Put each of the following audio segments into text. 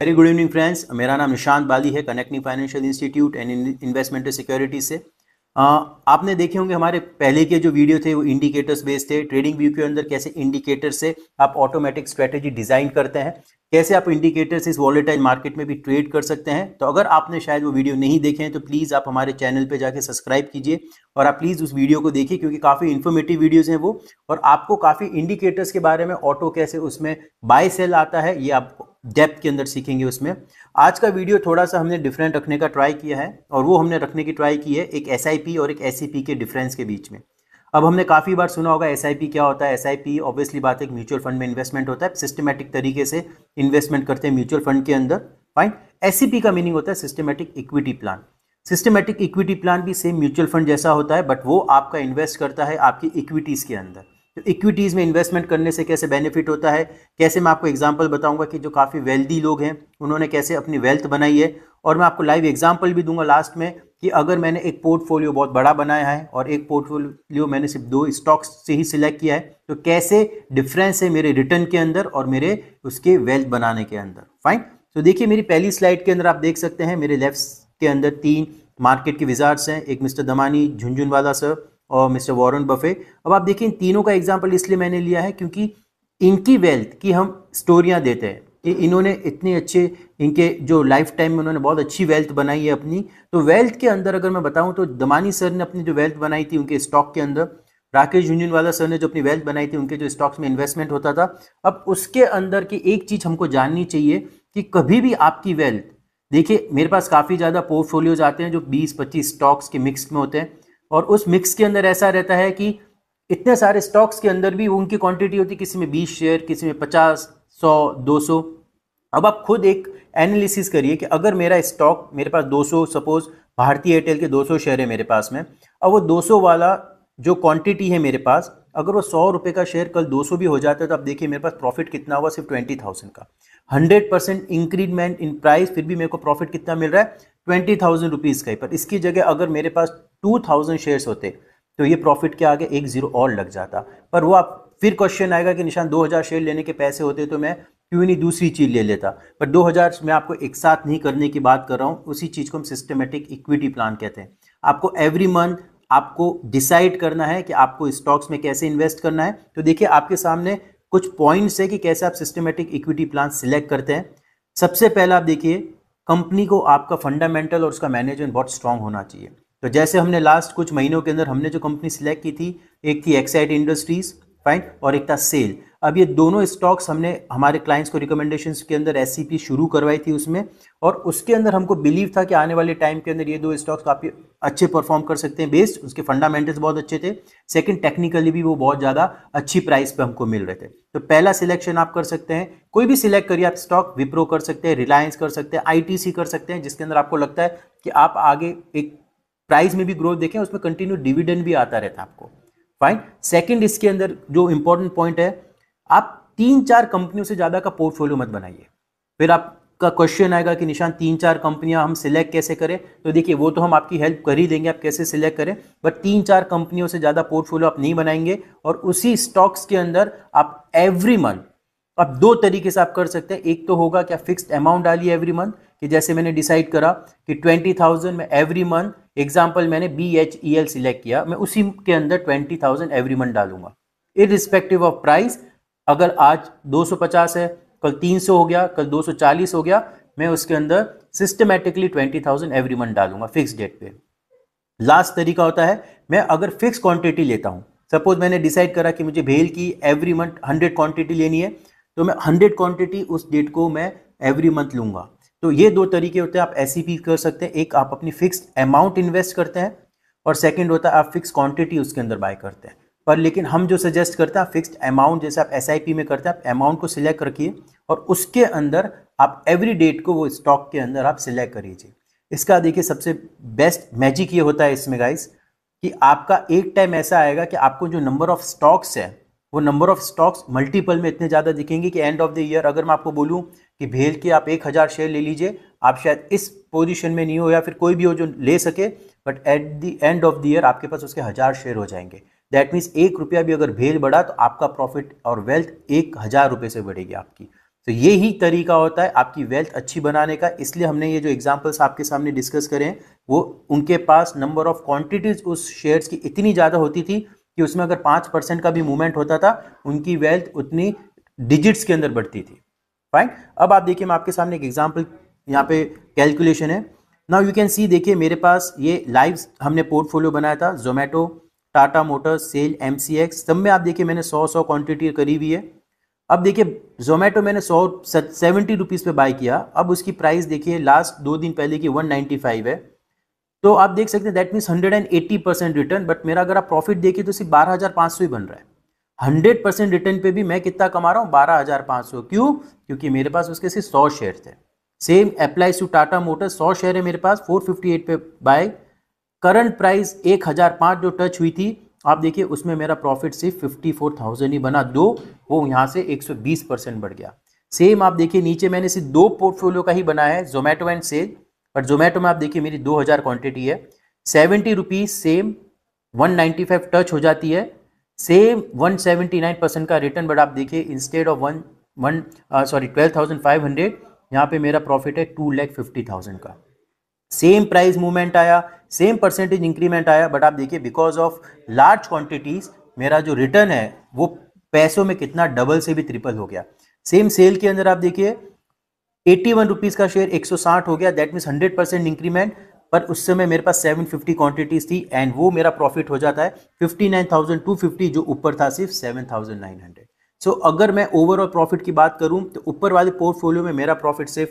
Very good evening friends, मेरा नाम निशांत बाली है, connecting financial institute and investment security से। आपने देखे होंगे हमारे पहले के जो वीडियो थे वो इंडिकेटर्स बेस्ड थे। ट्रेडिंग व्यू के अंदर कैसे इंडिकेटर से आप ऑटोमेटिक स्ट्रेटेजी डिजाइन करते हैं, कैसे आप इंडिकेटर से इस वॉलेटाइल मार्केट में भी ट्रेड कर सकते हैं। तो अगर आपने शायद वो वीडियो नहीं देखे हैं तो प्लीज़ आप हमारे चैनल पे जाके सब्सक्राइब कीजिए और आप प्लीज़ उस वीडियो को देखिए, क्योंकि काफ़ी इन्फॉर्मेटिव वीडियोज़ हैं वो, और आपको काफ़ी इंडिकेटर्स के बारे में, ऑटो कैसे उसमें बाय सेल आता है, ये आप डेप्थ के अंदर सीखेंगे उसमें। आज का वीडियो थोड़ा सा हमने डिफरेंट रखने का ट्राई किया है, और वो हमने रखने की ट्राई की है एक एसआईपी और एक एससीपी के डिफरेंस के बीच में। अब हमने काफ़ी बार सुना होगा एसआईपी क्या होता है। एसआईपी ऑब्वियसली बात है, एक म्यूचुअल फंड में इन्वेस्टमेंट होता है, सिस्टमेटिक तरीके से इन्वेस्टमेंट करते हैं म्यूचुअल फंड के अंदर। फाइन। एससीपी का मीनिंग होता है systematic equity plan. Systematic equity plan भी सेम म्यूचुअल फंड जैसा होता है, बट वो आपका इन्वेस्ट करता है आपकी इक्विटीज़ के अंदर। तो इक्विटीज़ में इन्वेस्टमेंट करने से कैसे बेनिफिट होता है, कैसे मैं आपको एग्जांपल बताऊंगा कि जो काफ़ी वेल्दी लोग हैं उन्होंने कैसे अपनी वेल्थ बनाई है, और मैं आपको लाइव एग्जांपल भी दूंगा लास्ट में कि अगर मैंने एक पोर्टफोलियो बहुत बड़ा बनाया है और एक पोर्टफोलियो मैंने सिर्फ 2 स्टॉक्स से ही सिलेक्ट किया है, तो कैसे डिफरेंस है मेरे रिटर्न के अंदर और मेरे उसके वेल्थ बनाने के अंदर। फाइन। तो देखिए मेरी पहली स्लाइड के अंदर आप देख सकते हैं मेरे लेफ्ट के अंदर 3 मार्केट के विजार्ड्स हैं, एक मिस्टर दमानी, झुनझुनवाला सर और मिस्टर वॉरेन बफे। अब आप देखिए इन तीनों का एग्जांपल इसलिए मैंने लिया है क्योंकि इनकी वेल्थ की हम स्टोरियां देते हैं कि इन्होंने इतने अच्छे, इनके जो लाइफ टाइम में उन्होंने बहुत अच्छी वेल्थ बनाई है अपनी। तो वेल्थ के अंदर अगर मैं बताऊं तो दमानी सर ने अपनी जो वेल्थ बनाई थी उनके स्टॉक के अंदर, राकेश झुनझुनवाला सर ने जो अपनी वेल्थ बनाई थी उनके जो स्टॉक्स में इन्वेस्टमेंट होता था। अब उसके अंदर की एक चीज हमको जाननी चाहिए कि कभी भी आपकी वेल्थ, देखिए मेरे पास काफ़ी ज़्यादा पोर्टफोलियोज आते हैं जो 20-25 स्टॉक्स के मिक्स में होते हैं, और उस मिक्स के अंदर ऐसा रहता है कि इतने सारे स्टॉक्स के अंदर भी उनकी क्वांटिटी होती है, किसी में 20 शेयर, किसी में 50, 100, 200। अब आप खुद एक एनालिसिस करिए कि अगर मेरा स्टॉक, मेरे पास 200, सपोज भारतीय एयरटेल के 200 शेयर है मेरे पास में, अब वो 200 वाला जो क्वांटिटी है मेरे पास, अगर वो 100 रुपये का शेयर कल 200 भी हो जाता है तो आप देखिए मेरे पास प्रॉफिट कितना हुआ, सिर्फ 20,000 का। 100% इंक्रीमेंट इन प्राइस, फिर भी मेरे को प्रॉफिट कितना मिल रहा है, 20,000 रुपीज़ का ही। पर इसकी जगह अगर मेरे पास 2,000 शेयर्स होते तो ये प्रॉफिट के आगे एक जीरो और लग जाता। पर वो आप फिर क्वेश्चन आएगा कि निशान 2,000 शेयर लेने के पैसे होते तो मैं क्यों नहीं दूसरी चीज़ ले लेता। पर 2,000 मैं आपको एक साथ नहीं करने की बात कर रहा हूँ, उसी चीज़ को हम सिस्टमेटिक इक्विटी प्लान कहते हैं। आपको एवरी मंथ आपको डिसाइड करना है कि आपको स्टॉक्स में कैसे इन्वेस्ट करना है। तो देखिए आपके सामने कुछ पॉइंट्स है कि कैसे आप सिस्टमेटिक इक्विटी प्लान सिलेक्ट करते हैं। सबसे पहला आप देखिए, कंपनी को आपका फंडामेंटल और उसका मैनेजमेंट बहुत स्ट्रांग होना चाहिए। तो जैसे हमने लास्ट कुछ महीनों के अंदर हमने जो कंपनी सिलेक्ट की थी, एक थी एक्साइड इंडस्ट्रीज, फाइन, और एक था सेल। अब ये दोनों स्टॉक्स हमने हमारे क्लाइंट्स को रिकमेंडेशंस के अंदर एससीपी शुरू करवाई थी उसमें, और उसके अंदर हमको बिलीव था कि आने वाले टाइम के अंदर ये 2 स्टॉक्स काफ़ी अच्छे परफॉर्म कर सकते हैं, बेस्ड उसके फंडामेंटल्स बहुत अच्छे थे। सेकंड, टेक्निकली भी वो बहुत ज़्यादा अच्छी प्राइस पे हमको मिल रहे थे। तो पहला सिलेक्शन आप कर सकते हैं, कोई भी सिलेक्ट करिए आप स्टॉक, विप्रो कर सकते हैं, रिलायंस कर सकते हैं, आईटीसी कर सकते हैं, जिसके अंदर आपको लगता है कि आप आगे एक प्राइस में भी ग्रोथ देखें, उसमें कंटिन्यू डिविडेंड भी आता रहता है आपको। फाइन। सेकंड, इसके अंदर जो इंपॉर्टेंट पॉइंट है, आप 3-4 कंपनियों से ज्यादा का पोर्टफोलियो मत बनाइए। फिर आपका क्वेश्चन आएगा कि निशान 3-4 कंपनियां हम सिलेक्ट कैसे करें। तो देखिए वो तो हम आपकी हेल्प कर ही देंगे आप कैसे सिलेक्ट करें, बट 3-4 कंपनियों से ज्यादा पोर्टफोलियो आप नहीं बनाएंगे। और उसी स्टॉक्स के अंदर आप एवरी मंथ, अब 2 तरीके से आप कर सकते हैं। एक तो होगा क्या, फिक्स्ड अमाउंट डालिए एवरी मंथ, कि जैसे मैंने डिसाइड करा कि 20,000 में एवरी मंथ, एग्जाम्पल मैंने BHEL सिलेक्ट किया, मैं उसी के अंदर 20,000 एवरी मंथ डालूंगा, इररिस्पेक्टिव ऑफ प्राइस। अगर आज 250 है, कल 300 हो गया, कल 240 हो गया, मैं उसके अंदर सिस्टमेटिकली 20,000 एवरी मंथ डालूंगा फिक्स डेट पे। लास्ट तरीका होता है, मैं अगर फिक्स क्वांटिटी लेता हूं, सपोज मैंने डिसाइड करा कि मुझे भेल की एवरी मंथ 100 क्वांटिटी लेनी है, तो मैं 100 क्वांटिटी उस डेट को मैं एवरी मंथ लूंगा। तो ये 2 तरीके होते हैं, आप एससीपी कर सकते हैं। एक, आप अपनी फिक्स्ड अमाउंट इन्वेस्ट करते हैं, और सेकंड होता है आप फिक्स क्वांटिटी उसके अंदर बाय करते हैं। पर लेकिन हम जो सजेस्ट करते हैं, फिक्स्ड अमाउंट, जैसे आप एसआईपी में करते हैं, आप अमाउंट को सिलेक्ट रखिए और उसके अंदर आप एवरी डेट को वो स्टॉक के अंदर आप सिलेक्ट करिए। इसका देखिए सबसे बेस्ट मैजिक ये होता है इसमें गाइस, कि आपका एक टाइम ऐसा आएगा कि आपको जो नंबर ऑफ स्टॉक्स है, वो नंबर ऑफ स्टॉक्स मल्टीपल में इतने ज़्यादा दिखेंगे कि एंड ऑफ द ईयर अगर मैं आपको बोलूं कि भेल के आप 1,000 शेयर ले लीजिए, आप शायद इस पोजीशन में नहीं हो या फिर कोई भी हो जो ले सके, but at the end of the year आपके पास उसके 1,000 शेयर हो जाएंगे। दैट मीन्स 1 रुपया भी अगर भेल बढ़ा तो आपका प्रॉफिट और वेल्थ 1,000 रुपये से बढ़ेगी आपकी। तो ये ही तरीका होता है आपकी वेल्थ अच्छी बनाने का। इसलिए हमने ये जो एग्जांपल्स आपके सामने डिस्कस करें वो उनके पास नंबर ऑफ क्वांटिटीज उस शेयर्स की इतनी ज़्यादा होती थी कि उसमें अगर 5% का भी मूवमेंट होता था उनकी वेल्थ उतनी डिजिट्स के अंदर बढ़ती थी। फाइन। अब आप देखिए मैं आपके सामने एक एग्जाम्पल यहाँ पे कैलकुलेशन है। नाउ यू कैन सी, देखिए मेरे पास ये लाइव हमने पोर्टफोलियो बनाया था, जोमेटो, टाटा मोटर्स, सेल, एमसीएक्स, सब में आप देखिए मैंने 100 क्वांटिटी करी हुई है। अब देखिए जोमेटो मैंने 70 रुपीज़ पे बाय किया, अब उसकी प्राइस देखिए लास्ट 2 दिन पहले की 195 है। तो आप देख सकते हैं दैट मीन्स 180% रिटर्न, बट मेरा अगर आप प्रॉफिट देखिए तो सिर्फ 12,500 ही बन रहा है। 100% रिटर्न पे भी मैं कितना कमा रहा हूँ, 12,500। क्यों? क्योंकि मेरे पास उसके सिर्फ 100 शेयर थे। Same applies to Tata Motors, 100 share है मेरे पास, 458 पे बाय, करंट प्राइस 1005 जो टच हुई थी, आप देखिए उसमें मेरा प्रॉफिट सिर्फ 54,000 ही बना, वो यहाँ से 120% बढ़ गया। सेम आप देखिए नीचे मैंने सिर्फ 2 पोर्टफोलियो का ही बनाया है, जोमेटो एंड सेल, बट जोमेटो में आप देखिए मेरी 2000 क्वांटिटी है, 70 रुपीज, सेम 195 टच हो जाती है, सेम 179% का रिटर्न, बट आप देखिए इंस्टेड ऑफ 12,500 यहाँ पे मेरा प्रॉफिट है 2,50,000 का। सेम प्राइस मूवमेंट आया, सेम परसेंटेज इंक्रीमेंट आया, बट आप देखिए बिकॉज ऑफ लार्ज क्वांटिटीज मेरा जो रिटर्न है वो पैसों में कितना डबल से भी ट्रिपल हो गया। सेम सेल के अंदर आप देखिए 81 रुपीज का शेयर 160 हो गया, दैट मीन्स 100% इंक्रीमेंट, पर उस समय मेरे पास 750 क्वांटिटीज थी एंड वो मेरा प्रॉफिट हो जाता है 59,250, जो ऊपर था सिर्फ 7,900। सो अगर मैं ओवरऑल प्रॉफिट की बात करूं तो ऊपर वाले पोर्टफोलियो में मेरा प्रॉफिट सिर्फ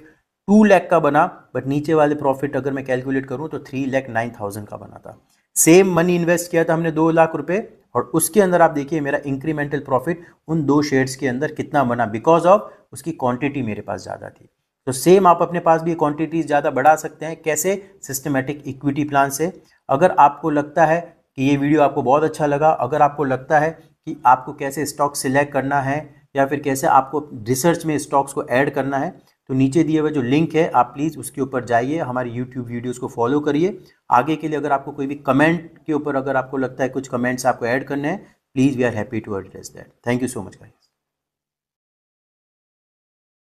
2 लाख का बना, बट नीचे वाले प्रॉफिट अगर मैं कैलकुलेट करूं तो 3,09,000 का बना था। सेम मनी इन्वेस्ट किया था हमने 2 लाख रुपए, और उसके अंदर आप देखिए मेरा इंक्रीमेंटल प्रॉफिट उन 2 शेयर्स के अंदर कितना बना, बिकॉज ऑफ उसकी क्वांटिटी मेरे पास ज़्यादा थी। तो सेम आप अपने पास भी क्वांटिटीज ज़्यादा बढ़ा सकते हैं। कैसे? सिस्टमेटिक इक्विटी प्लान से। अगर आपको लगता है कि ये वीडियो आपको बहुत अच्छा लगा, अगर आपको लगता है कि आपको कैसे स्टॉक सिलेक्ट करना है या फिर कैसे आपको रिसर्च में स्टॉक्स को ऐड करना है, तो नीचे दिए हुए जो लिंक है आप प्लीज़ उसके ऊपर जाइए, हमारे यूट्यूब वीडियोस को फॉलो करिए। आगे के लिए अगर आपको कोई भी कमेंट के ऊपर अगर आपको लगता है कुछ कमेंट्स आपको ऐड करने हैं, please we are happy to address that. Thank you so much guys.